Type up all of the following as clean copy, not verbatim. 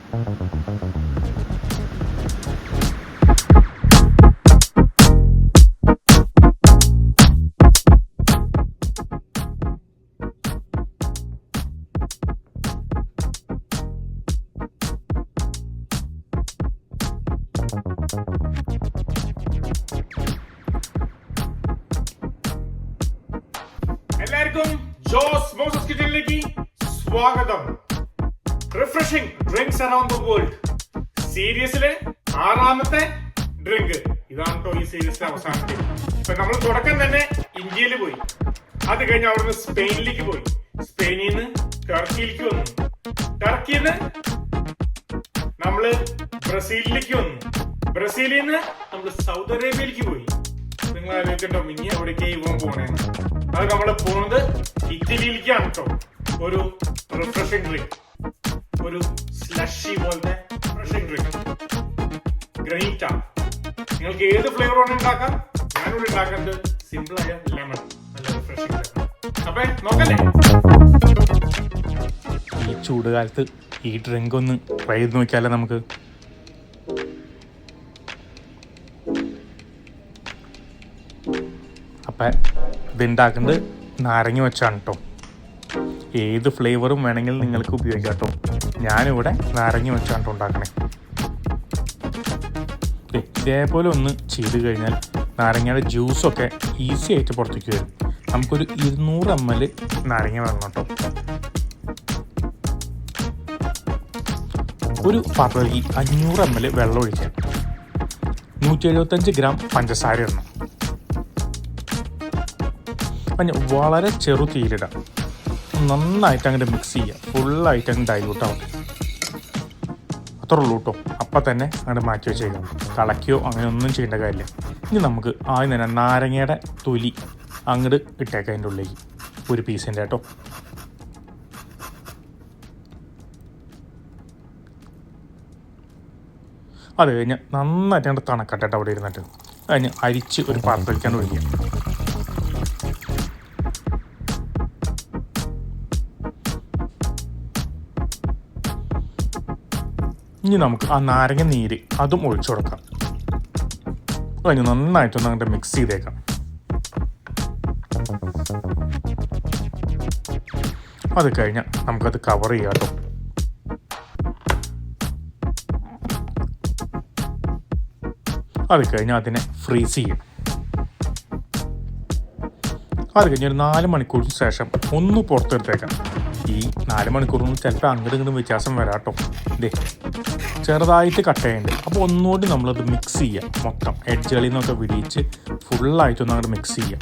എല്ലാവർക്കും ജോസ് മോസസ് കിച്ചണിലേക്ക് സ്വാഗതം. Refreshing drinks around the world സീരീസിലെ 6ാമത്തെ ഡ്രിങ്ക് ഇതാണ് കേട്ടോ. ഈ സീരീസിലെ അവസാനത്തെ. ഇപ്പൊ നമ്മൾ തുടക്കം തന്നെ ഇന്ത്യയിൽ പോയി, അത് കഴിഞ്ഞ് അവിടുന്ന് സ്പെയിനിലേക്ക് പോയി, സ്പെയിനിൽ നിന്ന് ടർക്കിയിലേക്ക് വന്നു, ടർക്കിയിൽ നിന്ന് നമ്മള് ബ്രസീലിലേക്ക് വന്നു, ബ്രസീലിൽ നിന്ന് നമ്മള് സൗദി അറേബ്യയിലേക്ക് പോയി. നിങ്ങൾ ആലോചിക്കട്ടോ ഇനി എവിടേക്കായി പോകാൻ പോണേന്ന്. അത് നമ്മള് പോകുന്നത് ഇറ്റലിയിലേക്കാണ് കേട്ടോ. ഒരു റിഫ്രഷിംഗ് ഡ്രിങ്ക്, ഒരു സ്ലഷി പോലത്തെ റിഫ്രഷിംഗ് ഡ്രിങ്ക്, ഗ്രനീറ്റ. നിങ്ങൾക്ക് ഏത് ഫ്ലേവർ വേണം ഉണ്ടാക്കാം. ഞാനിവിടെ ഉണ്ടാക്കുന്നത് സിമ്പിൾ ആയ ലെമൺ, നല്ല റിഫ്രഷിംഗ് ഡ്രിങ്ക്. അപ്പൊ നോക്കല്ലേ, ഈ ചൂടുകാലത്ത് ഈ ഡ്രിങ്ക് ഒന്ന് ട്രൈ ചെയ്ത് നോക്കിയാലോ നമുക്ക്. അപ്പം ഇതുണ്ടാക്കുന്നത് നാരങ്ങ വെച്ചാണ് കേട്ടോ. ഏത് ഫ്ലേവറും വേണമെങ്കിൽ നിങ്ങൾക്ക് ഉപയോഗിക്കാം കേട്ടോ. ഞാനിവിടെ നാരങ്ങ വെച്ചാണ് കേട്ടോ ഉണ്ടാക്കണേ. ഇതേപോലെ ഒന്ന് ചെയ്ത് കഴിഞ്ഞാൽ നാരങ്ങയുടെ ജ്യൂസൊക്കെ ഈസി ആയിട്ട് പുറത്തേക്ക് വരും. നമുക്കൊരു 200 ml നാരങ്ങ വേണം കേട്ടോ. ഒരു പാത്രത്തിൽ 500 ml വെള്ളം ഒഴിക്കാം. 175 ഗ്രാം പഞ്ചസാര ഇടണം. വളരെ ചെറു തീയിലിടാം. നന്നായിട്ട് അങ്ങോട്ട് മിക്സ് ചെയ്യുക. ഫുള്ളായിട്ട് അങ്ങ് ഡൈല്യൂട്ട് ആവും. അത്രേ ഉള്ളൂ കേട്ടോ. അപ്പം തന്നെ അങ്ങോട്ട് മാറ്റി വെച്ചേക്കാം. കളക്കുകയോ അങ്ങനെ ഒന്നും ചെയ്യേണ്ട കാര്യമില്ല. ഇനി നമുക്ക് ആദ്യം തന്നെ നാരങ്ങയുടെ തൊലി അങ്ങോട്ട് ഇട്ടേക്കാം അതിൻ്റെ ഉള്ളിലേക്ക്, ഒരു പീസിൻ്റെ കേട്ടോ. അത് കഴിഞ്ഞ് നന്നായിട്ട് അങ്ങോട്ട് തണക്കട്ടെ അവിടെ ഇരുന്നിട്ട്. അതിന് അരിച്ച് ഒരു പാത്രത്തിലേക്കാണ് ഒഴിക്കുക. ഇനി നമുക്ക് ആ നാരങ്ങ നീര് അതും ഒഴിച്ചു കൊടുക്കാം. അതിന് നന്നായിട്ടൊന്ന് അങ്ങോട്ട് മിക്സ് ചെയ്തേക്കാം. അത് കഴിഞ്ഞാൽ നമുക്കത് കവർ ചെയ്യാം കേട്ടോ. അത് കഴിഞ്ഞാൽ അതിനെ ഫ്രീസ് ചെയ്യും. അത് കഴിഞ്ഞ് ഒരു 4 മണിക്കൂറിന് ശേഷം ഒന്ന് പുറത്തെടുത്തേക്കാം. ഈ 4 മണിക്കൂറിന് ചിലപ്പോൾ അങ്ങോട്ടും ഇങ്ങോട്ടും വ്യത്യാസം വരാം കേട്ടോ. ഇതേ ചെറുതായിട്ട് കട്ട് ചെയ്യുന്നുണ്ട്. അപ്പോൾ ഒന്നുകൂടി നമ്മളത് മിക്സ് ചെയ്യുക. മൊത്തം എഡ്ജുകളിൽ നിന്നൊക്കെ വിടിയിച്ച് ഫുള്ളായിട്ടൊന്ന് അങ്ങോട്ട് മിക്സ് ചെയ്യുക.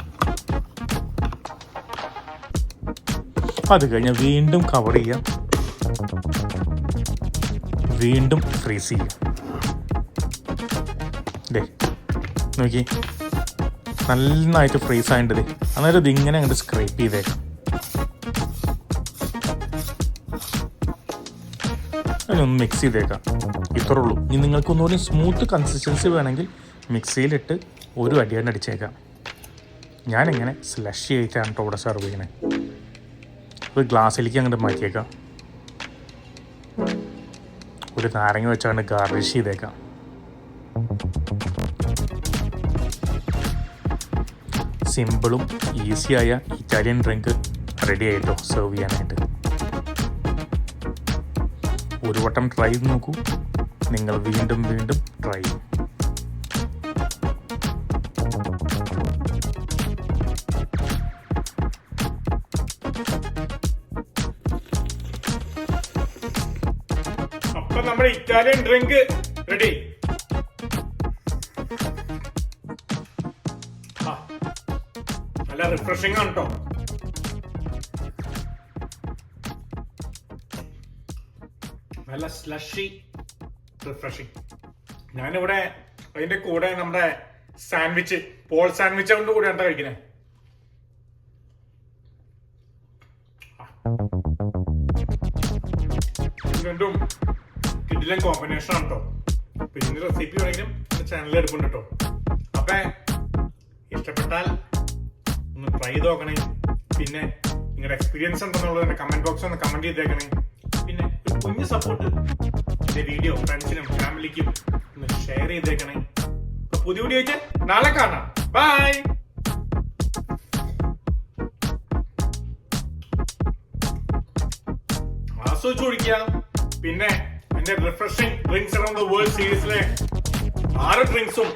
അത് കഴിഞ്ഞാൽ വീണ്ടും കവർ ചെയ്യുക, വീണ്ടും ഫ്രീസ് ചെയ്യുക. ഇതേ നോക്കി, നന്നായിട്ട് ഫ്രീസ് ആയിട്ടത്. അന്നേരം ഇതിങ്ങനെ അങ്ങോട്ട് സ്ക്രേപ്പ് ചെയ്തേക്കാം. അതിനൊന്ന് മിക്സ് ചെയ്തേക്കാം. ഇത്രേ ഉള്ളൂ. ഇനി നിങ്ങൾക്ക് ഒന്നുകൂടി സ്മൂത്ത് കൺസിസ്റ്റൻസി വേണമെങ്കിൽ മിക്സിയിലിട്ട് ഒരു അടിയാണ് അടിച്ചേക്കാം. ഞാനിങ്ങനെ സ്ലഷി ആയിട്ടാണ് കേട്ടോ ഇവിടെ സെർവ് ചെയ്യണേ. ഒരു ഗ്ലാസ്സിലേക്ക് അങ്ങോട്ട് മാറ്റിയേക്കാം. ഒരു നാരങ്ങ വെച്ചാണ്ട് ഗാർണിഷ് ചെയ്തേക്കാം. സിമ്പിളും ഈസിയായ ഇറ്റാലിയൻ ഡ്രിങ്ക് റെഡി ആയിട്ടോ സെർവ് ചെയ്യാനായിട്ട്. ഒരു വട്ടം ട്രൈ ചെയ്ത് നോക്കൂ. നിങ്ങൾ വീണ്ടും വീണ്ടും ട്രൈ ചെയ്യും. അപ്പൊ നമ്മുടെ ഇറ്റാലിയൻ ഡ്രിങ്ക് റെഡി. നല്ല റിഫ്രഷിംഗ് ആണ് കേട്ടോ. നല്ല സ്ലഷി റിഫ്രഷിംഗ്. ഞാനിവിടെ അതിന്റെ കൂടെ നമ്മുടെ സാൻഡ്വിച്ച്, പോൾ സാൻഡ്വിച്ച് കൊണ്ട് കൂടെ എന്താ കഴിക്കണേ. രണ്ടും കിഡിലൻ കോമ്പിനേഷൻ ആണ് കേട്ടോ. അപ്പൊ ഇതിന്റെ റെസിപ്പി വേണമെങ്കിലും ചാനലിൽ എടുക്കുന്നുണ്ട് കേട്ടോ. അപ്പൊ ഇഷ്ടപ്പെട്ടാൽ ഒന്ന് ട്രൈ ചെയ്ത് നോക്കണേ. പിന്നെ നിങ്ങളുടെ എക്സ്പീരിയൻസ് ഉണ്ടെന്നുള്ളത് കമന്റ് ബോക്സിൽ ഒന്ന് കമന്റ് ചെയ്തേക്കണേ. പിന്നെ ഒരു കുഞ്ഞു സപ്പോർട്ട് എന്റെ വീഡിയോ ഫ്രണ്ട്സിനും ഫാമിലിക്കും ഒന്ന് ഷെയർ ചെയ്തേക്കണേ. അപ്പൊ പുതിയ വീഡിയോ വെച്ച് നാളെ കാണാം. ബൈ. ആസ്വദിച്ചു കുടിക്കുക. പിന്നെ എന്റെ refreshing drinks around the world സീരീസിലെ 6 ഡ്രിങ്ക്സും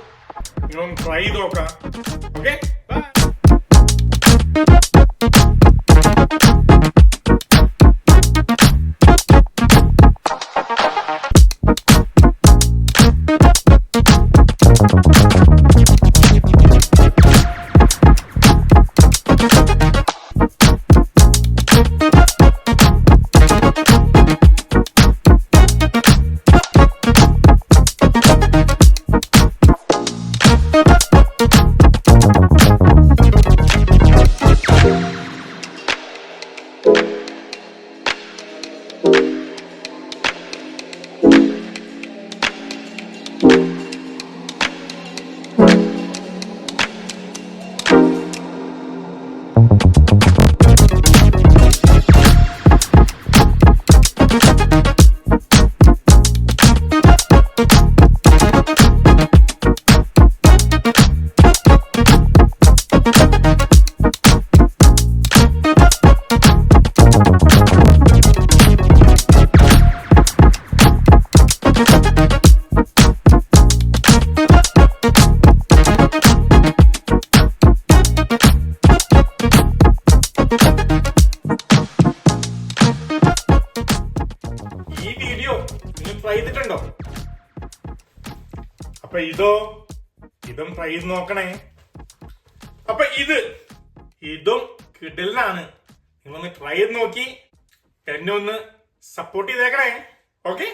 നിങ്ങളൊന്ന് ട്രൈ ചെയ്ത് നോക്കാം. Okay, bye. ഈ വീഡിയോ നിങ്ങൾ ട്രൈ ചെയ്തിട്ടുണ്ടോ? അപ്പൊ ഇതും ട്രൈ ചെയ്ത് നോക്കണേ. അപ്പൊ ഇതും കിടലിനാണ്. നിങ്ങളൊന്ന് ട്രൈ ചെയ്ത് നോക്കി എന്നെ ഒന്ന് സപ്പോർട്ട് ചെയ്തേക്കണേ. ഓക്കെ.